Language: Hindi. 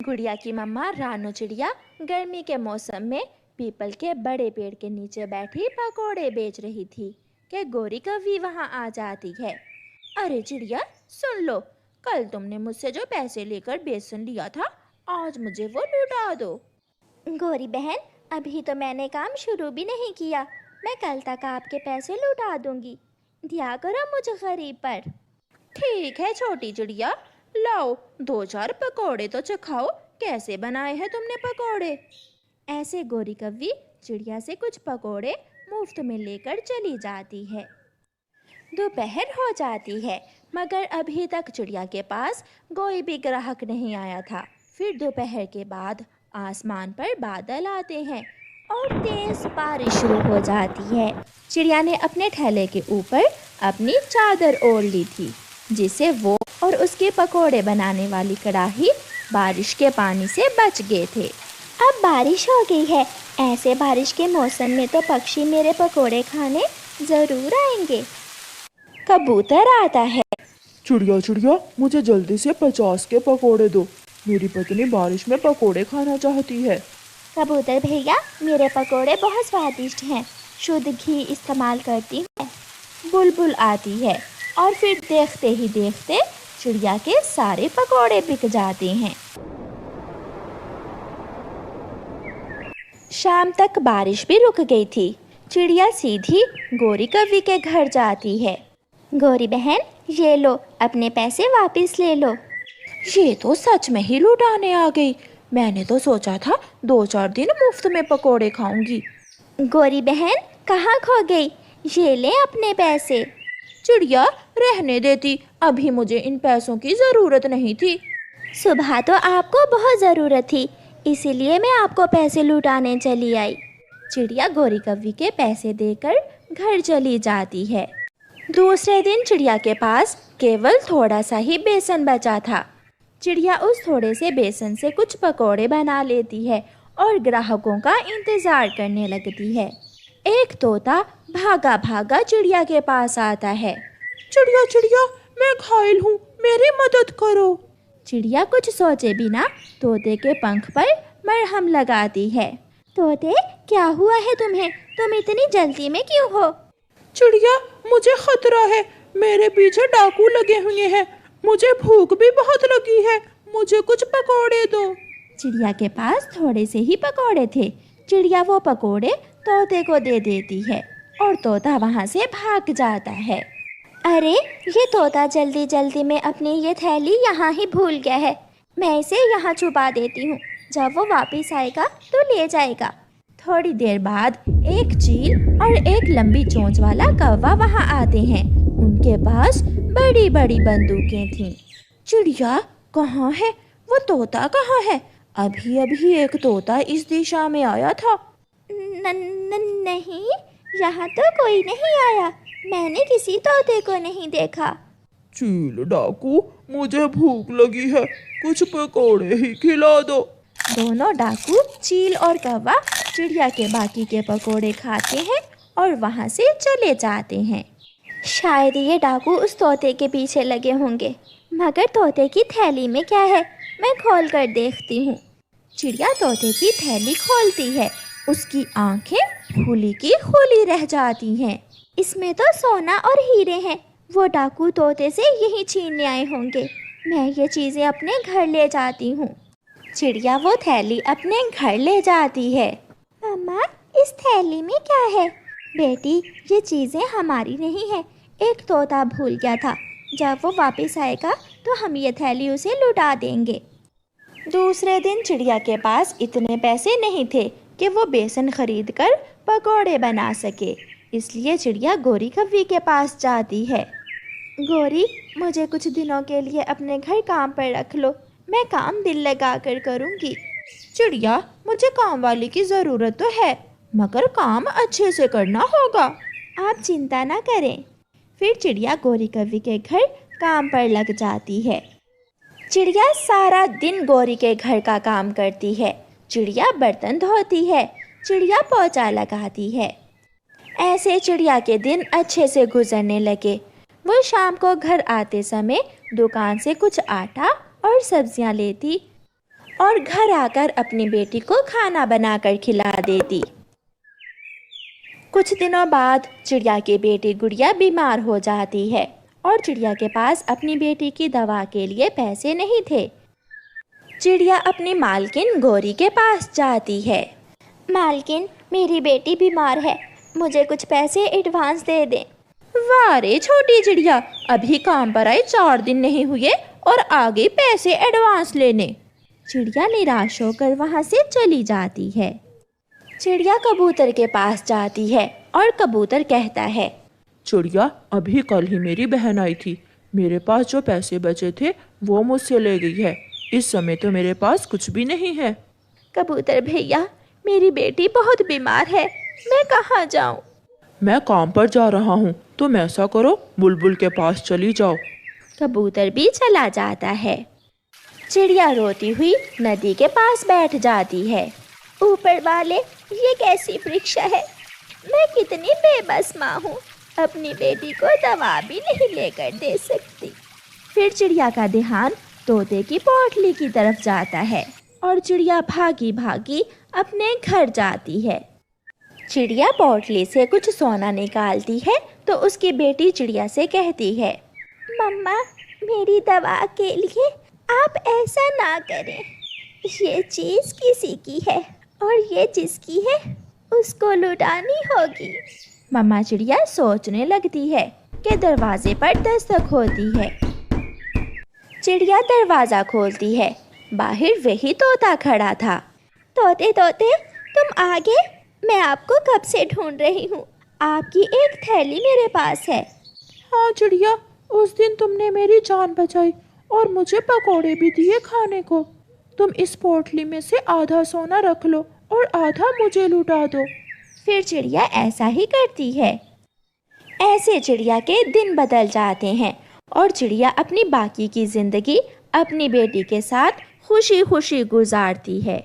गुड़िया की मम्मा रानू चिड़िया गर्मी के मौसम में पीपल के बड़े पेड़ के नीचे बैठी पकोड़े बेच रही थी कि गोरी कभी वहां आ जाती है। अरे चिड़िया सुन लो, कल तुमने मुझसे जो पैसे लेकर बेसन लिया था, आज मुझे वो लौटा दो। गोरी बहन, अभी तो मैंने काम शुरू भी नहीं किया। मैं कल तक आपके पैसे लौटा दूंगी। दिया करो मुझे गरीब पर। ठीक है छोटी चिड़िया, लाओ 2-4 पकोड़े तो चखाओ, कैसे बनाए हैं तुमने पकोड़े। ऐसे गोरी कव्वी चिड़िया से कुछ पकोड़े मुफ्त में लेकर चली जाती है। दोपहर हो जाती है मगर अभी तक चिड़िया के पास कोई भी ग्राहक नहीं आया था। फिर दोपहर के बाद आसमान पर बादल आते हैं और तेज बारिश शुरू हो जाती है। चिड़िया ने अपने ठेले के ऊपर अपनी चादर ओढ़ ली थी, जिससे वो और उसके पकोड़े बनाने वाली कड़ाही बारिश के पानी से बच गए थे। अब बारिश हो गई है, ऐसे बारिश के मौसम में तो पक्षी मेरे पकोड़े खाने ज़रूर आएंगे। कबूतर आता है। चिड़िया चिड़िया, मुझे जल्दी से 50 के पकोड़े दो, मेरी पत्नी बारिश में पकोड़े खाना चाहती है। कबूतर भैया, मेरे पकोड़े बहुत स्वादिष्ट हैं, शुद्ध घी इस्तेमाल करती हूँ। बुलबुल आती है और फिर देखते ही देखते चिड़िया के सारे पकोड़े बिक जाते हैं। शाम तक बारिश भी रुक गई थी। चिड़िया सीधी गोरी कव्वी के घर जाती है। गोरी बहन, ये लो, अपने पैसे वापस ले लो। ये तो सच में ही लुटाने आ गई। मैंने तो सोचा था 2-4 दिन मुफ्त में पकोड़े खाऊंगी। गोरी बहन, कहाँ खो गई? ये ले अपने पैसे। चिड़िया रहने देती, अभी मुझे इन पैसों की ज़रूरत नहीं थी। सुबह तो आपको बहुत ज़रूरत थी, इसीलिए मैं आपको पैसे लुटाने चली आई। चिड़िया गोरी कव्वी के पैसे देकर घर चली जाती है। दूसरे दिन चिड़िया के पास केवल थोड़ा सा ही बेसन बचा था। चिड़िया उस थोड़े से बेसन से कुछ पकोड़े बना लेती है और ग्राहकों का इंतज़ार करने लगती है। एक तोता भागा भागा चिड़िया के पास आता है। चिड़िया चिड़िया, मैं घायल हूँ, मेरी मदद करो। चिड़िया कुछ सोचे बिना तोते के पंख पर मरहम लगाती है। तोते, क्या हुआ है तुम्हें? तुम इतनी जल्दी में क्यों हो? चिड़िया, मुझे खतरा है, मेरे पीछे डाकू लगे हुए हैं, मुझे भूख भी बहुत लगी है, मुझे कुछ पकोड़े दो। चिड़िया के पास थोड़े से ही पकोड़े थे। चिड़िया वो पकोड़े तोते को दे देती है और तोता वहाँ से भाग जाता है। अरे, ये तोता जल्दी जल्दी में अपनी ये थैली यहाँ ही भूल गया है। मैं इसे यहाँ छुपा देती हूँ, जब वो वापस आएगा तो ले जाएगा। थोड़ी देर बाद एक चील और एक लंबी चोंच वाला कौवा वहाँ आते हैं। उनके पास बड़ी बड़ी बंदूकें थीं। चिड़िया कहाँ है? वो तोता कहाँ है? अभी अभी एक तोता इस दिशा में आया था। नहीं, यहाँ तो कोई नहीं आया, मैंने किसी तोते को नहीं देखा। चील डाकू, मुझे भूख लगी है, कुछ पकोड़े ही खिला दो। दोनों डाकू चील और कौवा चिड़िया के बाकी के पकोड़े खाते हैं और वहाँ से चले जाते हैं। शायद ये डाकू उस तोते के पीछे लगे होंगे, मगर तोते की थैली में क्या है, मैं खोल कर देखती हूँ। चिड़िया तोते की थैली खोलती है। उसकी आंखें खुली की खुली रह जाती हैं। इसमें तो सोना और हीरे हैं, वो डाकू तोते से यही छीनने आए होंगे। मैं ये चीज़ें अपने घर ले जाती हूँ। चिड़िया वो थैली अपने घर ले जाती है। मम्मा, इस थैली में क्या है? बेटी, ये चीज़ें हमारी नहीं है, एक तोता भूल गया था, जब वो वापस आएगा तो हम ये थैली उसे लुटा देंगे। दूसरे दिन चिड़िया के पास इतने पैसे नहीं थे कि वो बेसन खरीद कर पकोड़े बना सके, इसलिए चिड़िया गोरी कव्वी के पास जाती है। गोरी, मुझे कुछ दिनों के लिए अपने घर काम पर रख लो, मैं काम दिल लगा कर करूँगी। चिड़िया, मुझे काम वाली की ज़रूरत तो है, मगर काम अच्छे से करना होगा। आप चिंता ना करें। फिर चिड़िया गोरी कव्वी के घर काम पर लग जाती है। चिड़िया सारा दिन गोरी के घर का काम करती है। चिड़िया बर्तन धोती है, चिड़िया पोछा लगाती है। ऐसे चिड़िया के दिन अच्छे से गुजरने लगे। वो शाम को घर आते समय दुकान से कुछ आटा और सब्जियां लेती और घर आकर अपनी बेटी को खाना बनाकर खिला देती। कुछ दिनों बाद चिड़िया की बेटी गुड़िया बीमार हो जाती है और चिड़िया के पास अपनी बेटी की दवा के लिए पैसे नहीं थे। चिड़िया अपनी मालकिन गौरी के पास जाती है। मालकिन, मेरी बेटी बीमार है, मुझे कुछ पैसे एडवांस दे दें। वाह रे छोटी चिड़िया, अभी काम पर आए 4 दिन नहीं हुए और आगे पैसे एडवांस लेने। चिड़िया निराश होकर वहाँ से चली जाती है। चिड़िया कबूतर के पास जाती है और कबूतर कहता है, चिड़िया, अभी कल ही मेरी बहन आई थी, मेरे पास जो पैसे बचे थे वो मुझसे ले गई है। इस समय तो मेरे पास कुछ भी नहीं है। कबूतर भैया, मेरी बेटी बहुत बीमार है, मैं कहाँ जाऊँ? मैं काम पर जा रहा हूँ, तुम ऐसा करो बुलबुल के पास चली जाओ। कबूतर भी चला जाता है। चिड़िया रोती हुई नदी के पास बैठ जाती है। ऊपर वाले, ये कैसी परीक्षा है, मैं कितनी बेबस माँ हूँ, अपनी बेटी को दवा भी नहीं लेकर दे सकती। फिर चिड़िया का ध्यान तोते की पोटली की तरफ जाता है और चिड़िया भागी भागी अपने घर जाती है। चिड़िया पोटली से कुछ सोना निकालती है तो उसकी बेटी चिड़िया से कहती है, मम्मा, मेरी दवा के लिए आप ऐसा ना करें, ये चीज़ किसी की है और ये जिसकी है उसको लुटानी होगी। मम्मा चिड़िया सोचने लगती है कि दरवाजे पर दस्तक होती है। चिड़िया दरवाज़ा खोलती है, बाहर वही तोता खड़ा था। तोते तोते, तुम आ गए, मैं आपको कब से ढूंढ रही हूँ, आपकी एक थैली मेरे पास है। हाँ चिड़िया, उस दिन तुमने मेरी जान बचाई और मुझे पकोड़े भी दिए खाने को। तुम इस पोटली में से आधा सोना रख लो और आधा मुझे लुटा दो। फिर चिड़िया ऐसा ही करती है। ऐसे चिड़िया के दिन बदल जाते हैं और चिड़िया अपनी बाकी की ज़िंदगी अपनी बेटी के साथ खुशी खुशी गुजारती है।